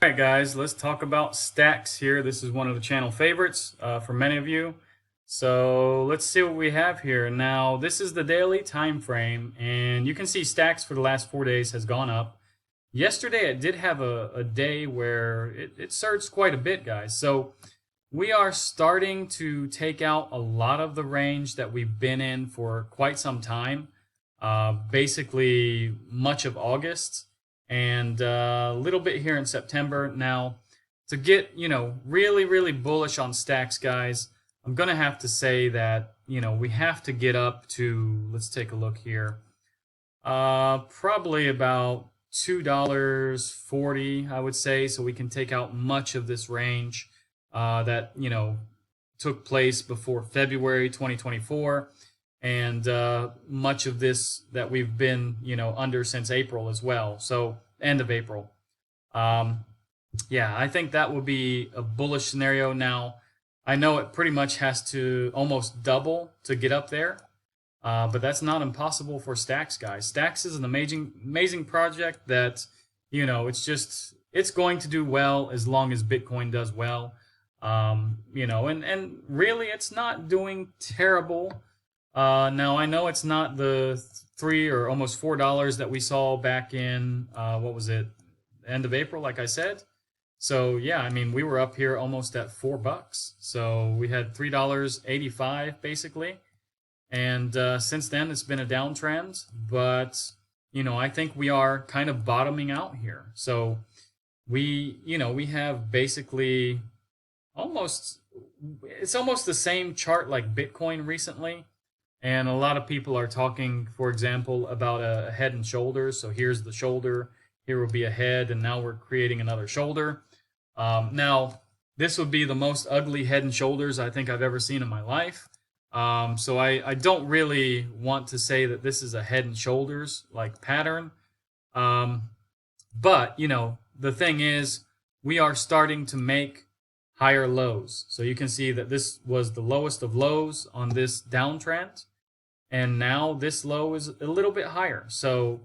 Alright guys, let's talk about stacks here. This is one of the channel favorites for many of you. So let's see what we have here. Now this is the daily time frame, and you can see stacks for the last 4 days has gone up. Yesterday it did have a day where it surged quite a bit, guys. So we are starting to take out a lot of the range that we've been in for quite some time. Basically much of August and a little bit here in September. Now, to get, really bullish on stacks, guys, I'm going to have to say that, we have to get up to, let's take a look here, probably about $2.40, I would say, so we can take out much of this range that, took place before February 2024. And much of this that we've been, under since April as well. So end of April. Yeah, I think that would be a bullish scenario. Now, I know it pretty much has to almost double to get up there, but that's not impossible for Stacks, guys. Stacks is an amazing project that, it's going to do well as long as Bitcoin does well. And really it's not doing terrible. Now I know it's not the $3 or almost $4 that we saw back in what was it, end of April, like I said. So yeah, I mean we were up here almost at $4. So we had $3.85 basically, and since then it's been a downtrend. But I think we are kind of bottoming out here. So we have basically it's almost the same chart like Bitcoin recently. And a lot of people are talking, for example, about a head and shoulders. So here's the shoulder, here will be a head, and now we're creating another shoulder. Now, this would be the most ugly head and shoulders I think I've ever seen in my life. So I don't really want to say that this is a head and shoulders like pattern. But, the thing is, we are starting to make higher lows. So you can see that this was the lowest of lows on this downtrend. And now this low is a little bit higher. So,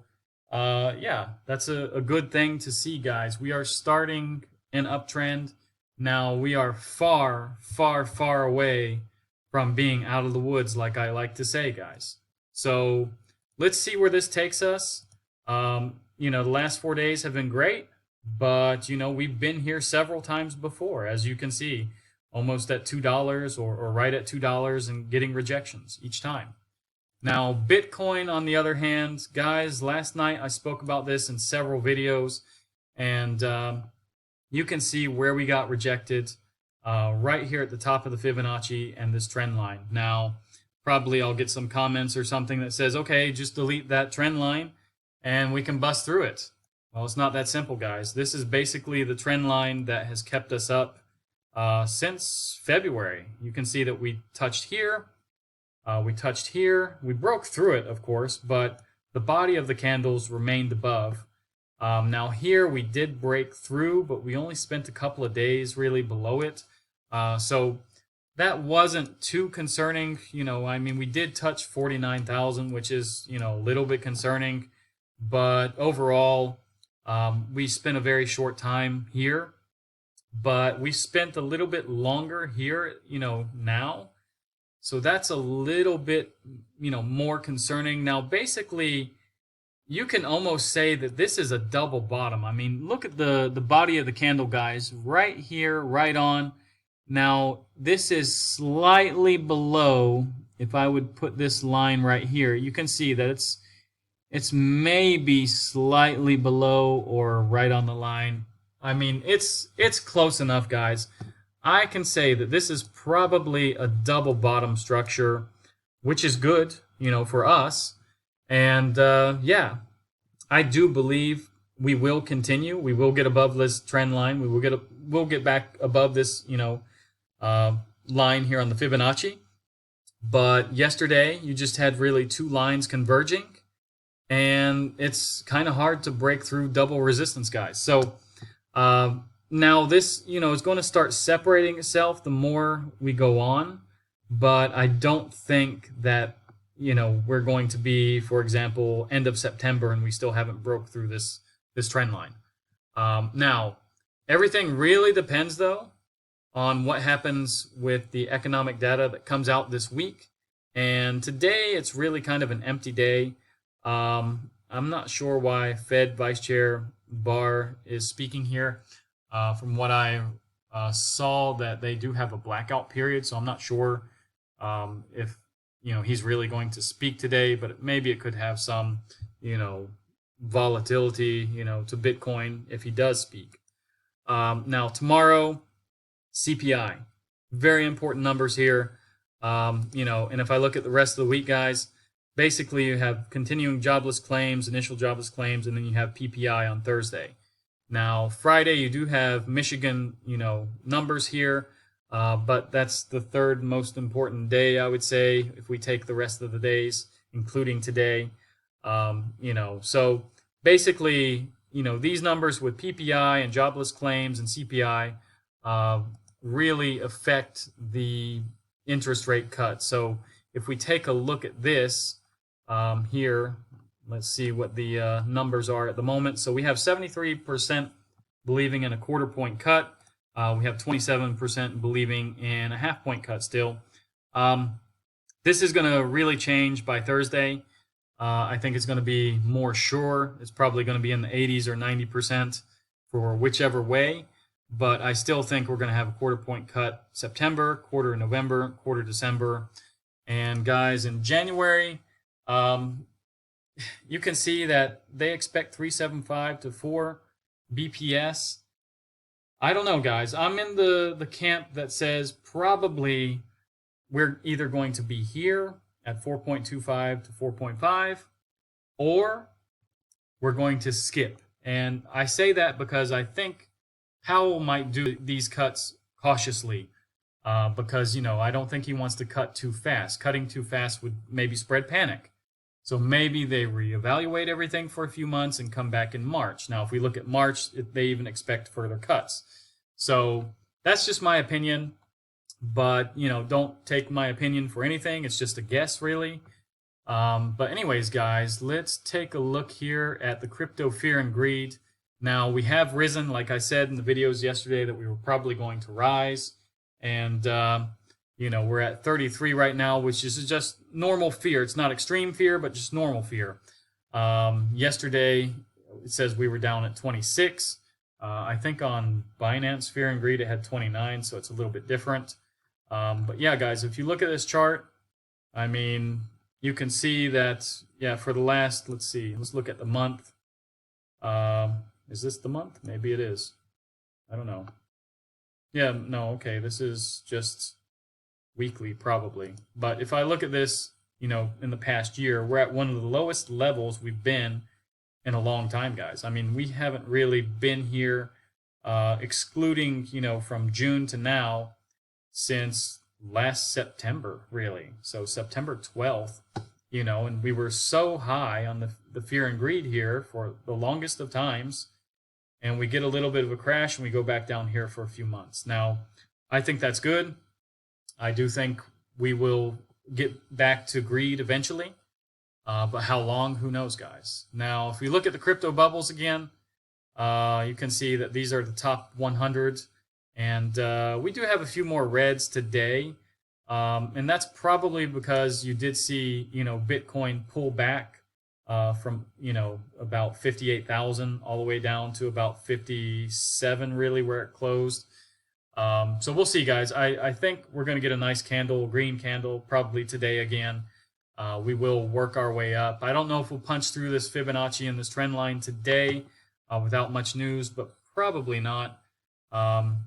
yeah, that's a good thing to see, guys. We are starting an uptrend. Now, we are far away from being out of the woods, like I like to say, guys. So, let's see where this takes us. The last 4 days have been great, but, we've been here several times before, as you can see, almost at $2 or right at $2 and getting rejections each time. Now, Bitcoin, on the other hand, guys, last night I spoke about this in several videos, and you can see where we got rejected right here at the top of the Fibonacci and this trend line. Now, probably I'll get some comments or something that says, okay, just delete that trend line and we can bust through it. Well, it's not that simple, guys. This is basically the trend line that has kept us up since February. You can see that we touched here. We broke through it, of course, but the body of the candles remained above. Now here we did break through, but we only spent a couple of days really below it. So that wasn't too concerning. I mean, we did touch 49,000, which is, a little bit concerning. But overall, we spent a very short time here. But we spent a little bit longer here, now. So that's a little bit, more concerning. Now, basically, you can almost say that this is a double bottom. I mean, look at the body of the candle, guys, right here, right on. Now, this is slightly below. If I would put this line right here, you can see that it's maybe slightly below or right on the line. I mean, it's close enough, guys. I can say that this is probably a double bottom structure, which is good, for us. And yeah, I do believe we will continue. We will get above this trend line. We'll get back above this, line here on the Fibonacci. But yesterday, you just had really two lines converging, and it's kind of hard to break through double resistance, guys. So now this, is going to start separating itself the more we go on, but I don't think that, we're going to be, for example, end of September and we still haven't broke through this trend line. Now, Everything really depends, though, on what happens with the economic data that comes out this week. And today, it's really kind of an empty day. I'm not sure why Fed Vice Chair Barr is speaking here. From what I saw, that they do have a blackout period, so I'm not sure if he's really going to speak today. But maybe it could have some volatility to Bitcoin if he does speak. Now tomorrow, CPI, very important numbers here. And if I look at the rest of the week, guys, basically you have continuing jobless claims, initial jobless claims, and then you have PPI on Thursday. Now Friday you do have Michigan, numbers here, but that's the third most important day, I would say, if we take the rest of the days, including today. So basically, these numbers with PPI and jobless claims and CPI really affect the interest rate cut. So if we take a look at this here, let's see what the numbers are at the moment. So we have 73% believing in a quarter point cut. We have 27% believing in a half point cut still. This is going to really change by Thursday. I think it's going to be more sure. It's probably going to be in the 80s or 90% for whichever way. But I still think we're going to have a quarter point cut September, quarter November, quarter December. And guys, in January, you can see that they expect 375 to 4 BPS. I don't know, guys. I'm in the camp that says probably we're either going to be here at 4.25 to 4.5, or we're going to skip. And I say that because I think Powell might do these cuts cautiously, because I don't think he wants to cut too fast. Cutting too fast would maybe spread panic. So maybe they reevaluate everything for a few months and come back in March. Now, if we look at March, they even expect further cuts. So that's just my opinion. But, don't take my opinion for anything. It's just a guess, really. But anyways, guys, let's take a look here at the crypto fear and greed. Now, we have risen, like I said in the videos yesterday, that we were probably going to rise. And, we're at 33 right now, which is just normal fear. It's not extreme fear, but just normal fear. Yesterday, it says we were down at 26. I think on Binance Fear and Greed, it had 29, so it's a little bit different. But yeah, guys, if you look at this chart, I mean, you can see that, for the last, let's look at the month. Is this the month? Maybe it is. I don't know. Yeah, no, okay, this is just weekly probably. But if I look at this, in the past year, we're at one of the lowest levels we've been in a long time, guys. I mean, we haven't really been here, excluding, from June to now, since last September, really. So September 12th, and we were so high on the fear and greed here for the longest of times, and we get a little bit of a crash and we go back down here for a few months. Now, I think that's good. I do think we will get back to greed eventually, but how long, who knows, guys. Now, if we look at the crypto bubbles again, you can see that these are the top 100. And we do have a few more reds today, and that's probably because you did see, Bitcoin pull back from, about 58,000 all the way down to about 57, really, where it closed. So we'll see, guys. I think we're going to get a nice candle, green candle, probably today again. We will work our way up. I don't know if we'll punch through this Fibonacci and this trend line today without much news, but probably not.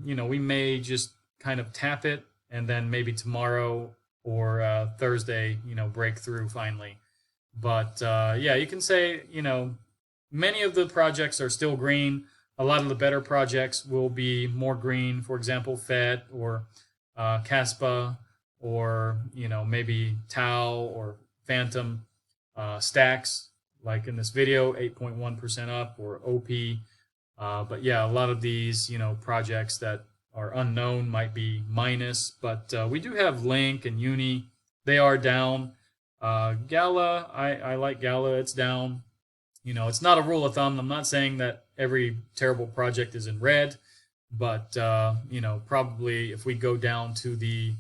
We may just kind of tap it and then maybe tomorrow or Thursday, break through finally. But you can say, many of the projects are still green. A lot of the better projects will be more green. For example, Fed or Caspa or, maybe Tau or Phantom, STX, like in this video, 8.1% up, or OP. But yeah, a lot of these, projects that are unknown might be minus, but we do have Link and Uni. They are down. Gala, I like Gala. It's down. It's not a rule of thumb. I'm not saying that every terrible project is in red, but you know, probably if we go down to the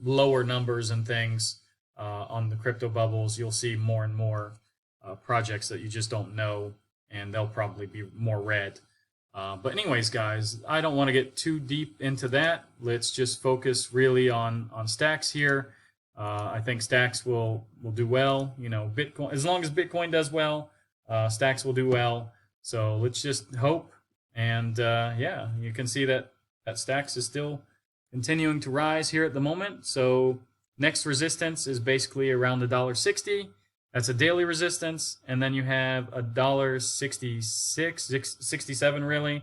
lower numbers and things on the crypto bubbles, you'll see more and more projects that you just don't know, and they'll probably be more red. But anyways, guys, I don't want to get too deep into that. Let's just focus really on stacks here. I think stacks will do well. You know, Bitcoin, as long as Bitcoin does well, stacks will do well. So let's just hope. And yeah, you can see that stacks is still continuing to rise here at the moment. So next resistance is basically around $1.60. That's a daily resistance, and then you have $1.66, 67 really,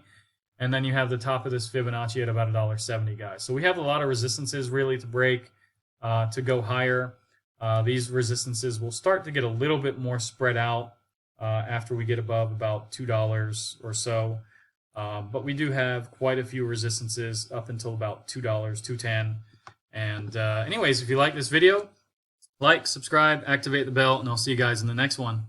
and then you have the top of this Fibonacci at about $1.70, guys. So we have a lot of resistances really to break to go higher. These resistances will start to get a little bit more spread out after we get above about $2 or so. But we do have quite a few resistances up until about $2, $2.10. And anyways, if you like this video, like, subscribe, activate the bell, and I'll see you guys in the next one.